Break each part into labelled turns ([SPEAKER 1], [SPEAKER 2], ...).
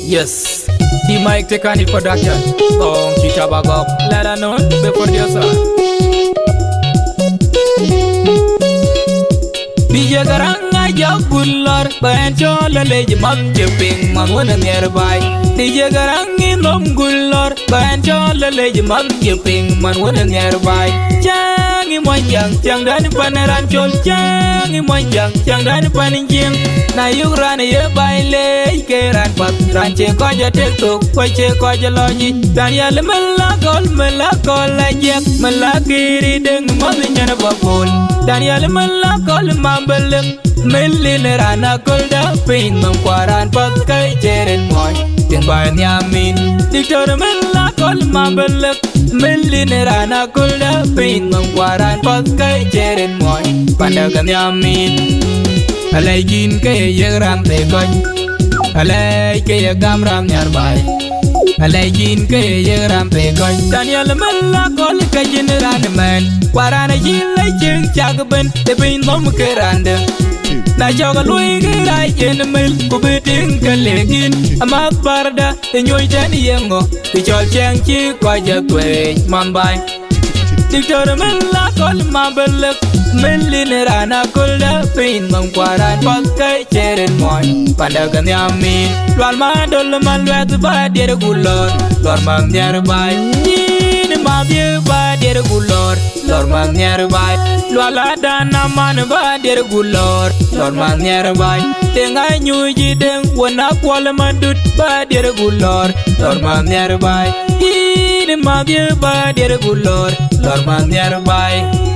[SPEAKER 1] Yes, the mic take on the production. Bong Chicha Bagop, let her know the producer. DJ Garanga Jagular, Bancho Lele Mam Jipping, Mamuna nearby. DJ Garangi Nom Gular, Bancho Lele Mam Jipping, Mamuna nearby. Changi Moyang, Changan Panaranchol, Changi Moyang, Changan Paninjim. Na you run a baile, Keran Pat, Ranche Koja Tekto, Koche Koja Logi, Daniel Melakol, Jack, Malaki, Ding, Mother Babol, Daniel Melakol, Mambel, Melin Rana Kolda, Pain, Mamparan, Patkai, Jeren Moy, Timban Yamin, Dictor Melakol, Mambel, Melin Rana Kolda, Pain, Mamparan, Patkai, Jeren Moy, Pandagan Yamin. Alaikin kaya yagram te koy Alai kaya gamram nyarbai Alaikin kaya yagram te koy Daniel Melakol ka generan man Warana yilay jeng chagben te bin bom keranda Na joga lui kirai mil kubiting kalegin Amak barda te nyoy jani yengo Ti chol cheng chi koy jakwe mambai Dictor Melakol mabelek Melin Rana Kolda Pain Mangwaran Patkai Jeren Moy Pandagan Yamin Lual Madol Malwet Badir Gulor Lor Mang Nyarbai Yin Mabye Badir Gulor Lor Mang Nyarbai Lual Adana Man Badir Gulor Lor Mang Nyarbai Tengai Nyuji Deng Wana Kuala Madut Badir Gulor Lor Mang Nyarbai Yin Mabye Badir Gulor Lor Mang Nyarbai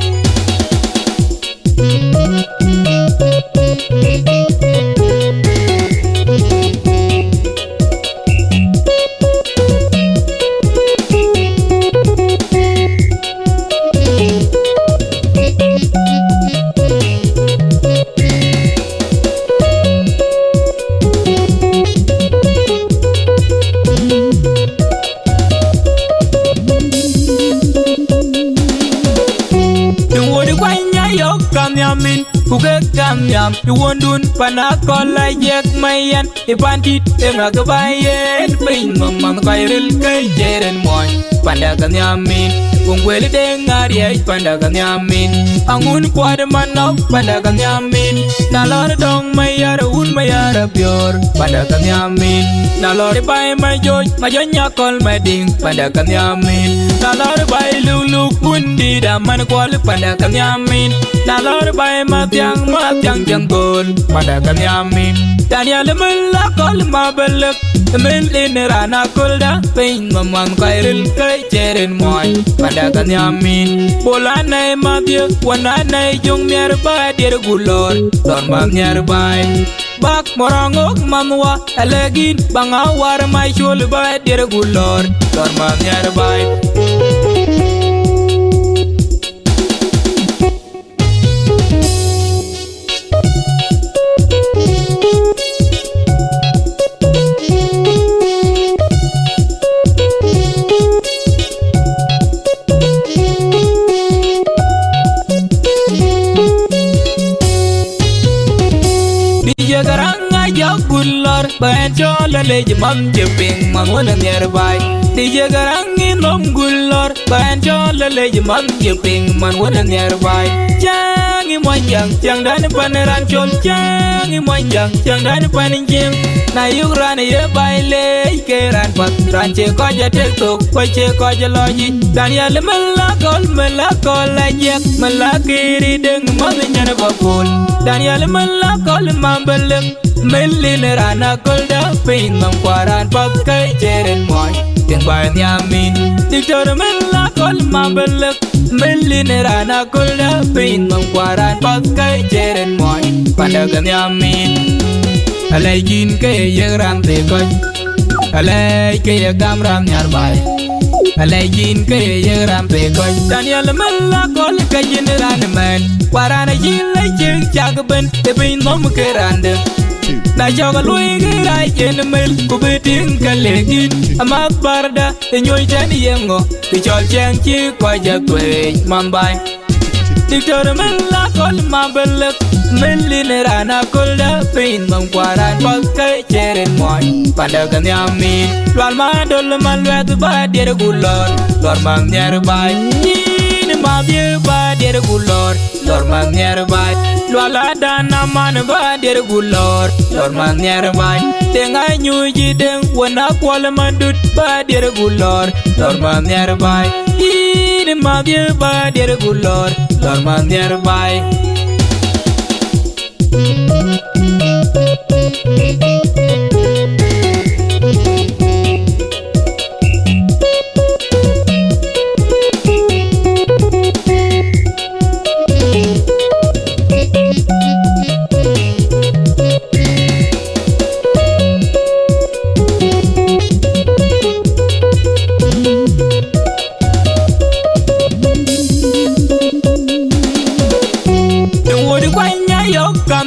[SPEAKER 1] Yamin, Kuga Kamyam, you won't do Panacol like Jack Mayan, a pantit, a Magabayan, Pain, Mamma Kairil, Jeren Moy, Pandagan Yamin, Kungweli Dengaria, Pandagan Yamin, Angun Quadaman of Pandagan Yamin, Nalor Dong Mayar, Un Mayar Pure, Pandagan Yamin, Nalor by my George, Majanya call my ding, Pandagan Yamin, Nalor by Lulu, Kundi, the man called Pandagan Yamin, Nalor by Matyang Jangol, Pandagan Yamin, Daniel Melakol Mabelek, Melin Rana Kolda, Pain Mamang Kairil, Jeren Moy, Pandagan Yamin, Polana Matthew, Wanana Jung nearby, dear Gulor, Dormam nearby. Bak Morangok Mamwa, Elegin, Bangawar, my shoulder by dear Gulor, Dormam nearby. Garanga Jagular, Bancho Lele Mam Jipping, Mamuna nearby. DJ Garangi Nom Gular, Bancho Lele Mam Jipping, Mamuna nearby. Changi Moyang, Changan Panaranchol, Changi Moyang, Changan Paninjim. Na you run a baile, Keran Pat, Ranche Koja Tekto, Koche Koja Logi, Daniel Melakol, Jack, Malaki, Ding, Mother Babol, Daniel Melakol Mambel. Melin Rana Kolda, Pain Mamparan, Patkai Jeren Moy, Timban Yamin, Dictor Melakol Mambel, Melin Rana Kolda, Pain Mamparan, Patkai Jeren Moy, Pandagan Yamin, Alaikin kaya yagram te koy, Alai kaya gamram nyarbai, Alaikin kaya yagram te koy, Daniel Melakol ka generan man, Warana yilay jeng chagben, te bin mom keranda. Na joga lui kirai mil kubiting kalegin Amak barda te nyoy jani yengo Ti chol cheng chi kwa jakwe mambai Dictor Melakol Mabelek Melin rana kulda pin mam kwaran pakai ceren moy pada kan yamin lwal ma dol man wet ba der gulor lor mang nearby ni ma bi ba der gulor lor mang nearby lwal dana man ba der gulor lor mang nearby tengai nyu ji den wana kwal mandut ba der gulor lor mang nearby ni ma bi ba der gulor lor mang nearby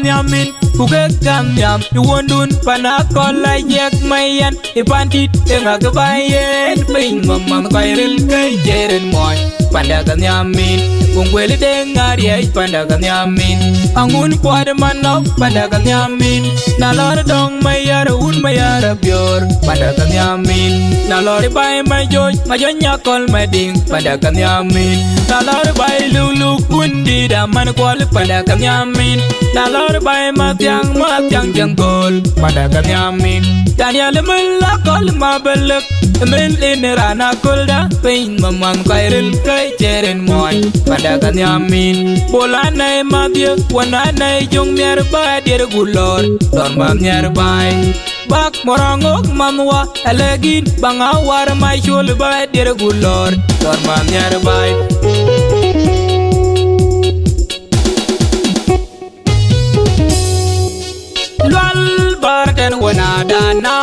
[SPEAKER 1] Yamin kuke kam yam iwondun panakola yek mayan ipantit enga kebayen ping mamam kairil kay jeren moy pandagan yamin kungweli dengar yay pandagan yamin angun kwad manok pandagan yamin nalor dong mayar un mayar bior pandagan yamin nalor bay majoj nyakol mading pandagan yamin nalor bay lulu kundi daman kwal pandagan yamin nalor bay matyang jangkol pandagan yamin Daniel melakol mabelek men rana kulda pain mamam kairil kay jeren moy pandagan yamin bolanay mabye wananay jong nerba der gulor don mam nerbay bak morangok mamwa alegin bangawar may shul ba der gulor don mam nerbay lwal barten wana dana